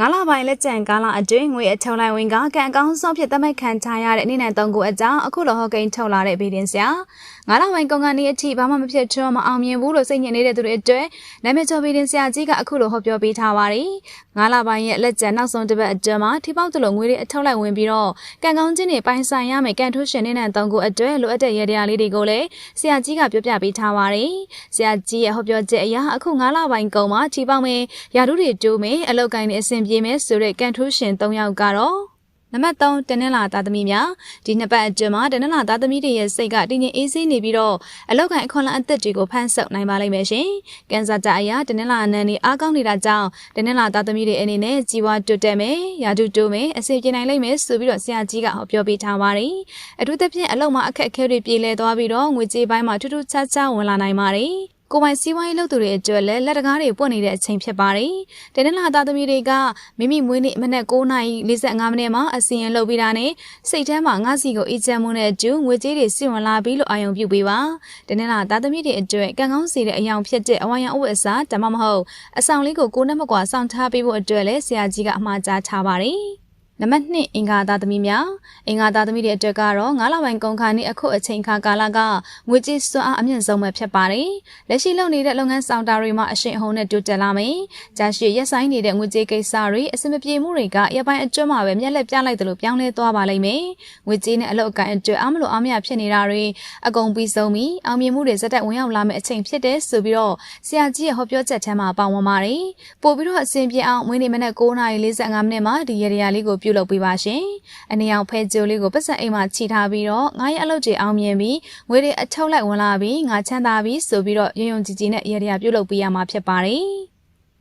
ငါလာပိုင်းလက်ကျန်ကာလအတွင်းငွေအထုံလိုက်ဝင်ကကံအကောင်းဆုံးဖြစ်သတ်မှတ်ခံထားရတဲ့နေ့နဲ့၃ခုအကြောင်းအခုလိုဟောကိန်းထုတ်လာတဲ့ဗီဒီယိုဆရာငါလာပိုင်းကုန်ကနေအထိဘာမှမဖြစ်ထွန်းမအောင်မြင်ဘူးလို့စိတ်ညစ်နေတဲ့သူတွေအတွက်နာမည်ကျော်ဗီဒီယိုဆရာကြီးကအခုလိုဟောပြောပေးထားပါတယ်ငါလာပိုင်းရဲ့လက်ကျန်နောက်ဆုံးတစ်ပတ်အတွင်းမှာထိပေါက်သလိုငွေတွေအထုံလိုက်ဝင်ပြီးတော့ကံကောင်းခြင်းတွေပိုင်ဆိုင်ရမယ်ကန်ထိုးရှင်နေ့နဲ့၃ခုအတွက်လိုအပ်တဲ့ရတရားလေးတွေကိုလည်းဆရာကြီးကပြောပြပေးထားပါတယ်ဆရာကြီးရဲ့ဟောပြောချက်အရအခုငါလာပိုင်းကုန်မှာထိပေါက်မယ်ယာတုတွေတိုးမယ်အလောက်ကိုင်းတွေအဆင်ပြေမယ်ဆိုတဲ့ကန်ထိုးရှင်၃ယောက်ကတော့နံပါတ်3တနင်္လာသားသမီးများဒီနှစ်ပတ်အတွင်းမှာတနင်္လာသားသမီးတွေရဲ့စိတ်ကတည်ငြိမ်အေးဆေးနေပြီးတော့အလောက်ကိုင်းအခွန်လအသက်တွေကိုဖန်ဆုပ်နိုင်ပါလိမ့်မယ်ရှင်။ကန်ဆာတာအရာတနင်္လာအနံ့နေအားကောင်းနေတာကြောင့်တနင်္လာသားသမီးတွေအနေနဲ့ကြီးပွားတိုးတက်မယ်၊ယာတုတိုးမယ်၊အစီအပြေနိုင်လိမ့်မယ်ဆိုပြီးတော့ဆရာကြီးကဟောပြောပေးထားပါတယ်။အထူးသဖြင့်အလောက်မှာအခက်အခဲတွေပြေလည်သွားပြီးတော့ငွေကြေးပိုင်းမှာထူးထူးခြားခြားဝင်လာနိုင်ပါတယ်။ကိုပိုင်စီးပွားရေးလုပ်သူတွေအတွက်လည်းလက်တကားတွေပွက်နေတဲ့အချိန်ဖြစ်ပါတယ်။တနင်္လာသားသမီးတွေကမိမိမွေးနေ့မနက်9:45မိနစ်မှာအစီရင်လုပ်ပြီးတာနဲ့စိတ်ထဲမှာငါးစီကိုအေးချမ်းမှုနဲ့အကျူငွေကြေးတွေစီဝင်လာပြီးလို့အာရုံပြုပေးပါ။တနင်္လာသားသမီးတွေအတွက်ကံကောင်းစေတဲ့အယောင်ဖြစ်တဲ့အဝါရံအဝတ်အစားဒါမှမဟုတ်အဆောင်လေးကိုကိုယ်နဲ့မကွာစောင့်ထားပေးဖို့အတွက်လည်းဆရာကြီးကအမှားကြားထားပါတယ်။နံပါတ်2အင်္ဂါသားသမီးများအင်္ဂါသားသမီးတွေအတွက်ကတော့9လပိုင်းကုန်ခါနေ့အခုအချိန်ခါကာလကငွေကြေးစွမ်းအားအမြင့်ဆုံးပဲဖြစ်ပါတယ်လက်ရှိလုပ်နေတဲ့လုပ်ငန်းဆောင်တာတွေမှာအရှိန်အဟုန်နဲ့တိုးတက်လာမယ်ကြာရှည်ရက်ဆိုင်နေတဲ့ငွေကြေးကိစ္စတွေအဆင်မပြေမှုတွေကရပိုင်းအတွင်းမှာပဲမျက်လက်ပြလိုက်တယ်လို့ပြောင်းလဲသွားပါလိမ့်မယ်ငွေကြေးနဲ့အလုပ်အကိုင်အတွက်အားမလို့အားမရဖြစ်နေတာတွေအကုန်ပြီးဆုံးပြီးအောင်မြင်မှုတွေဇက်တက်ဝင်ရောက်လာမယ့်အချိန်ဖြစ်တဲ့ဆိုပြီးတော့ဆရာကြီးရဲ့ဟောပြောချက်ထဲမှာပါဝင်ပါတယ်ပို့ပြီးတော့အစဉ်ပြေအောင်မွေးနေ့မနက်9:45မိနစ်မှာဒီရတရားလေးကိုပြုလုပ်ပေးပါရှင်။အနေအောင်ဖဲကြိုးလေးကိုပတ်စံအိမ်မှာခြိထားပြီးတော့ငါရဲ့အလုပ်တွေအောင်မြင်ပြီးငွေတွေအထုတ်လိုက်ဝင်လာပြီးငါချမ်းသာပြီးဆိုပြီးတော့ရုံရုံကြည်ကြည်နဲ့ရတရားပြုလုပ်ပေးရမှာဖြစ်ပါတယ်။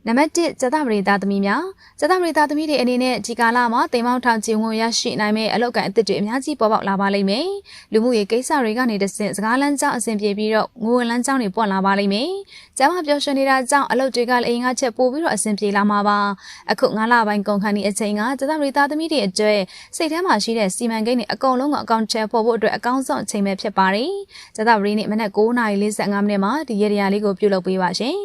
နံပါတ်1ဇတပရိသသမီးများဇတပရိသသမီးတွေအနေနဲ့ဒီကာလမှာတိမ်မောင်းထောင်ချင်ဝင်ရရှိနိုင်မဲ့အလောက်ကန်အသစ်တွေအများကြီးပေါ်ပေါက်လာပါလိမ့်မယ်လူမှုရေးကိစ္စတွေကနေတဆင့်စကားလမ်းကြောင်းအဆင်ပြေပြီးတော့ငွေဝင်လမ်းကြောင်းတွေပွင့်လာပါလိမ့်မယ်ကျမ်းမာပျော်ရွှင်နေတာကြောင့်အလုပ်တွေကလည်းငါချက်ပို့ပြီးတော့အဆင်ပြေလာမှာပါအခု9လပိုင်းကုန်ခန်းဒီအချိန်ကဇတပရိသသမီးတွေအတွက်စိတ်ထဲမှာရှိတဲ့စီမံကိန်းတွေအကုန်လုံးကအကောင့်ထဲပေါ်ဖို့အတွက်အကောင်းဆုံးအချိန်ပဲဖြစ်ပါတယ်ဇတပရိနေ့မနက်9:45မိနစ်မှာဒီရတရားလေးကိုပြုလုပ်ပေးပါရှင်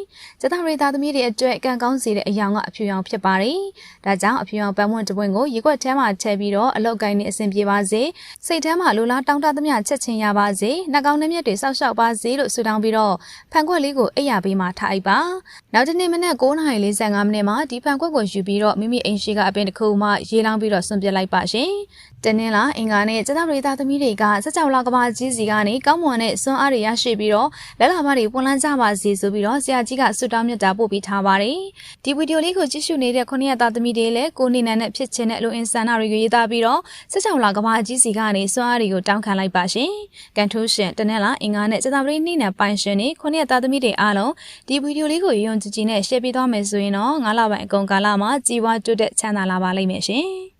ဇတပရိသသမီးတွေအတွက်ကံကောင်းစေတဲ့အယောင်ကအဖြူရောင်ဖြစ်ပါတယ်။ဒါကြောင့်အဖြူရောင်ပန်းပွင့်တပွင့်ကိုရေခွက်ထဲမှာထည့်ပြီးတော့အလောက်ကိုင်းနဲ့အဆင်ပြေပါစေ။စိတ်ထဲမှာလိုလားတောင်းတသမျှချက်ချင်းရပါစေ။နှာခေါင်းနဲ့မျက်တွေစောက်ရှောက်ပါစေလို့ဆုတောင်းပြီးတော့ဖန်ခွက်လေးကိုအိပ်ယာပေးမှထားလိုက်ပါ။နောက်တစ်နေ့မနက်9:45မိနစ်မှာဒီဖန်ခွက်ကိုယူပြီးတော့မိမိအိမ်ရှိကအပင်တစ်ခုမှရေလောင်းပြီးတော့ဆွန့်ပစ်လိုက်ပါရှင်။တနင်္လာအင်္ဂါနဲ့ဇတပရိသသမီးတွေကစကြောလာကဘာကြီးစီကနေကောင်းမွန်တဲ့စွမ်းအားတွေရရှိပြီးတော့လက်လာမတွေပွန်လန်းကြပါစေဆိုပြီးတော့ဆရာကြီးကဆုတောင်းမြတ်တာပို့ပေးထားပါတယ်။ဒီဗီဒီယိုလေးကိုကြည့်ရှုနေတဲ့ခုနှစ်ရက်သားသမီးတွေလည်းကိုနေနန်းနဲ့ဖြစ်ချင်တဲ့လူအင်ဆန္ဒတွေကိုရေးသားပြီးတော့စကြောလာကဘာကြီးစီကနေစွမ်းအားတွေကိုတောင်းခံလိုက်ပါရှင်။ကန်ထိုးရှင်တနင်္လာအင်္ဂါနဲ့ဇတပရိနေ့နဲ့ပိုင်ရှင်နေခုနှစ်ရက်သားသမီးတွေအားလုံးဒီဗီဒီယိုလေးကိုယုံကြည်ကြည်နဲ့ရှယ်ပေးသွားမယ်ဆိုရင်တော့9လပိုင်းအကုန်ကာလမှာကြီးပွားတိုးတက်ချမ်းသာလာပါလိမ့်မယ်ရှင်။